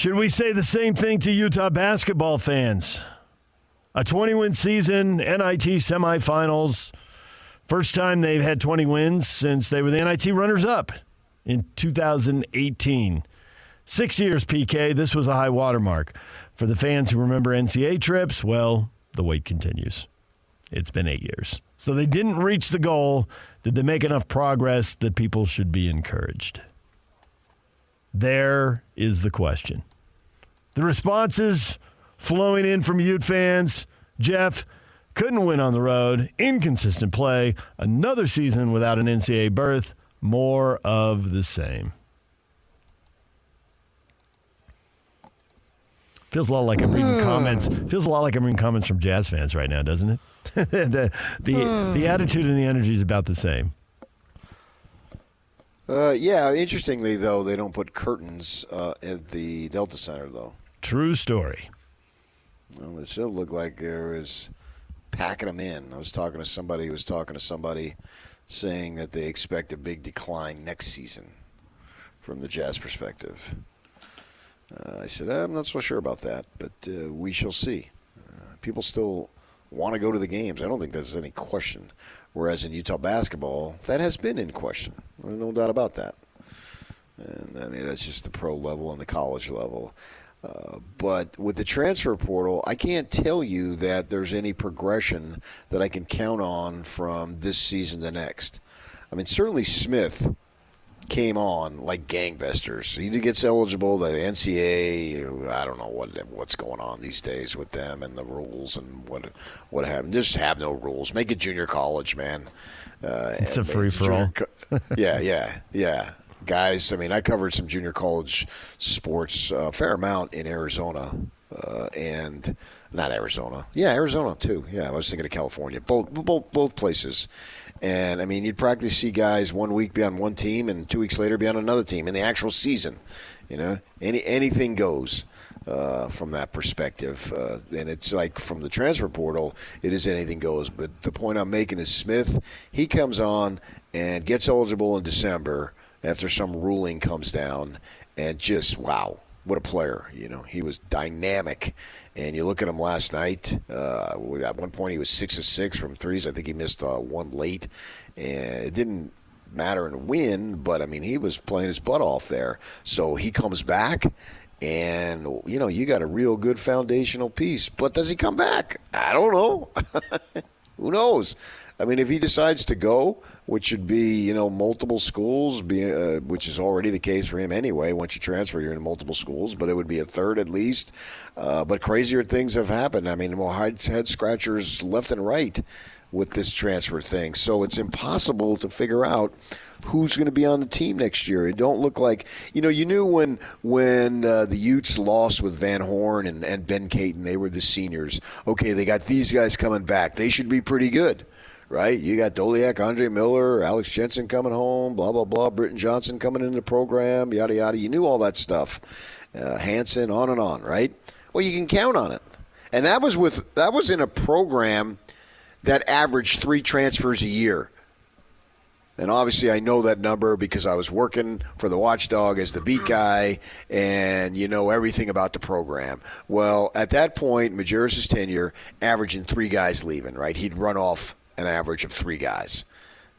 Should we say the same thing to Utah basketball fans? A 20-win season, NIT semifinals. First time they've had 20 wins since they were the NIT runners-up in 2018. 6 years, PK. This was a high watermark. For the fans who remember NCAA trips, well, the wait continues. It's been 8 years. So they didn't reach the goal. Did they make enough progress that people should be encouraged? There is the question. The responses flowing in from Ute fans. Jeff, couldn't win on the road. Inconsistent play. Another season without an NCAA berth. More of the same. Feels a lot like I'm reading comments. Feels a lot like I'm reading comments from Jazz fans right now, doesn't it? the attitude and the energy is about the same. Yeah, interestingly, though, they don't put curtains at the Delta Center, though. True story. Well, it still looked like there was packing them in. I was talking to somebody who was talking to somebody saying that they expect a big decline next season from the Jazz perspective. I said, I'm not so sure about that, but we shall see. People still want to go to the games. I don't think there's any question. Whereas in Utah basketball, that has been in question. No doubt about that. And I mean, that's just the pro level and the college level. But with the transfer portal, I can't tell you that there's any progression that I can count on from this season to next. I mean, certainly Smith came on like gangbusters. He gets eligible. The NCAA, I don't know what's going on these days with them and the rules and what happened. Just have no rules. Make it junior college, man. It's a free-for-all. Yeah. Guys, I mean, I covered some junior college sports a fair amount in Arizona. And not Arizona. Yeah, Arizona too. Yeah, I was thinking of California. Both places. And, I mean, you'd practically see guys 1 week be on one team and 2 weeks later be on another team in the actual season. You know, anything goes from that perspective. And it's like from the transfer portal, it is anything goes. But the point I'm making is Smith, he comes on and gets eligible in December after some ruling comes down. And just, wow, what a player. You know, he was dynamic. And you look at him last night. At one point, he was 6 of 6 from threes. I think he missed one late. And it didn't matter in a win, but, I mean, he was playing his butt off there. So he comes back, and, you know, you got a real good foundational piece. But does he come back? I don't know. Who knows? I mean, if he decides to go, which would be, you know, multiple schools, which is already the case for him anyway. Once you transfer, you're in multiple schools, but it would be a third at least. But crazier things have happened. I mean, more head scratchers left and right with this transfer thing. So it's impossible to figure out who's going to be on the team next year. It don't look like, you know, you knew when the Utes lost with Van Horn and Ben Caton, they were the seniors. Okay, they got these guys coming back. They should be pretty good. Right? You got Doliak, Andre Miller, Alex Jensen coming home, blah, blah, blah, Britton Johnson coming into the program, yada, yada. You knew all that stuff. Hansen, on and on, right? Well, you can count on it. And that was in a program that averaged 3 transfers a year. And obviously I know that number because I was working for the Watchdog as the beat guy, and you know everything about the program. Well, at that point, Majerus' tenure, averaging 3 guys leaving, right? He'd run off an average of 3 guys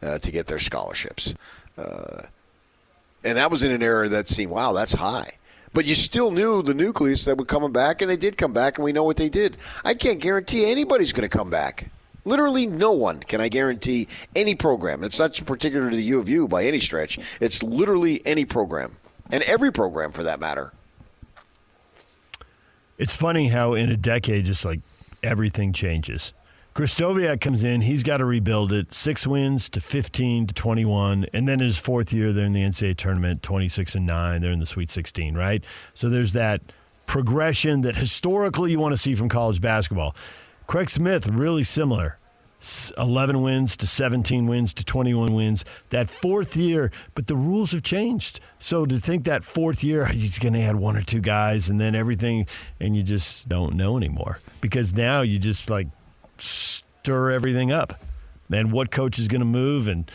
to get their scholarships. And that was in an era that seemed, wow, that's high. But you still knew the nucleus that were coming back, and they did come back, and we know what they did. I can't guarantee anybody's going to come back. Literally no one can I guarantee any program. It's not particular to the U of U by any stretch. It's literally any program, and every program for that matter. It's funny how in a decade, just like everything changes. Kristoviak comes in. He's got to rebuild it. 6 wins to 15 to 21. And then in his 4th year, they're in the NCAA tournament, 26-9. They're in the Sweet 16, right? So there's that progression that historically you want to see from college basketball. Craig Smith, really similar. 11 wins to 17 wins to 21 wins. That 4th year, but the rules have changed. So to think that 4th year, he's going to add 1 or 2 guys and then everything, and you just don't know anymore. Because now you just like stir everything up. And what coach is going to move, and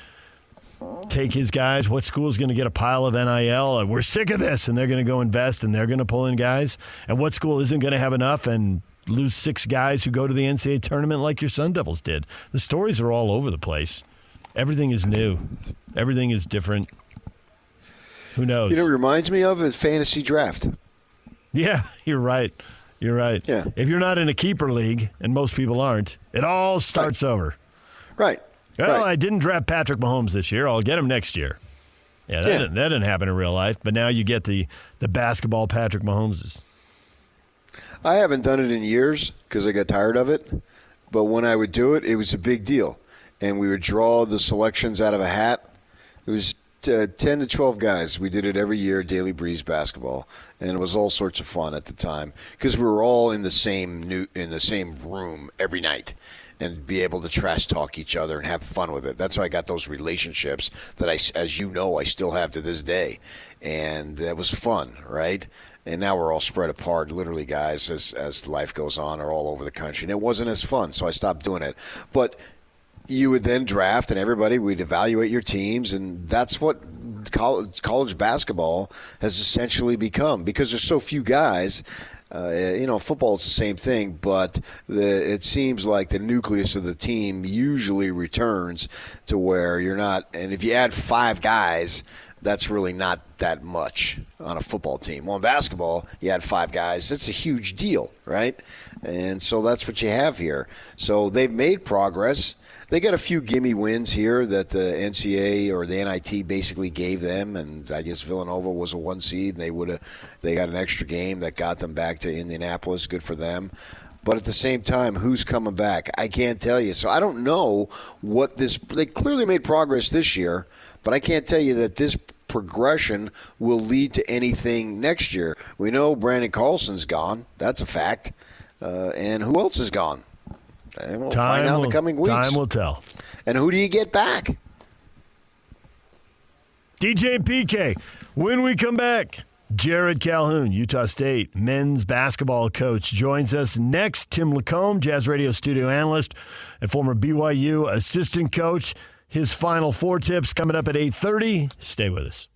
take his guys? What school's going to get a pile of NIL? We're sick of this, and they're going to go invest, and they're going to pull in guys. And what school isn't going to have enough and lose 6 guys who go to the NCAA tournament like your Sun Devils did? The stories are all over the place. Everything is new. Everything is different. Who knows? You know what it reminds me of is fantasy draft. Yeah, you're right. You're right. Yeah. If you're not in a keeper league, and most people aren't, it all starts over. Right. Well, right. I didn't draft Patrick Mahomes this year. I'll get him next year. Yeah, that didn't happen in real life. But now you get the basketball Patrick Mahomeses. I haven't done it in years because I got tired of it. But when I would do it, it was a big deal. And we would draw the selections out of a hat. It was 10 to 12 guys. We did it every year, Daily Breeze basketball. And it was all sorts of fun at the time because we were all in the same room every night and be able to trash talk each other and have fun with it. That's how I got those relationships that as you know, I still have to this day. And that was fun, right? And now we're all spread apart, literally, guys, as life goes on, are all over the country. And it wasn't as fun, so I stopped doing it. But you would then draft, and everybody would evaluate your teams, and that's what college basketball has essentially become because there's so few guys. Football is the same thing, but it seems like the nucleus of the team usually returns to where you're not. And if you add 5 guys, that's really not that much on a football team. Well, in basketball, you add 5 guys. It's a huge deal, right? And so that's what you have here. So they've made progress. They got a few gimme wins here that the NCAA or the NIT basically gave them, and I guess Villanova was a 1 seed, and they got an extra game that got them back to Indianapolis. Good for them. But at the same time, who's coming back? I can't tell you. So I don't know what this – they clearly made progress this year, but I can't tell you that this progression will lead to anything next year. We know Brandon Carlson's gone. That's a fact. And who else is gone? And we'll find out in the coming weeks. Time will tell. And who do you get back? DJ and PK, when we come back, Jared Calhoun, Utah State men's basketball coach, joins us next. Tim Lacombe, Jazz Radio studio analyst and former BYU assistant coach. His Final Four tips coming up at 8:30. Stay with us.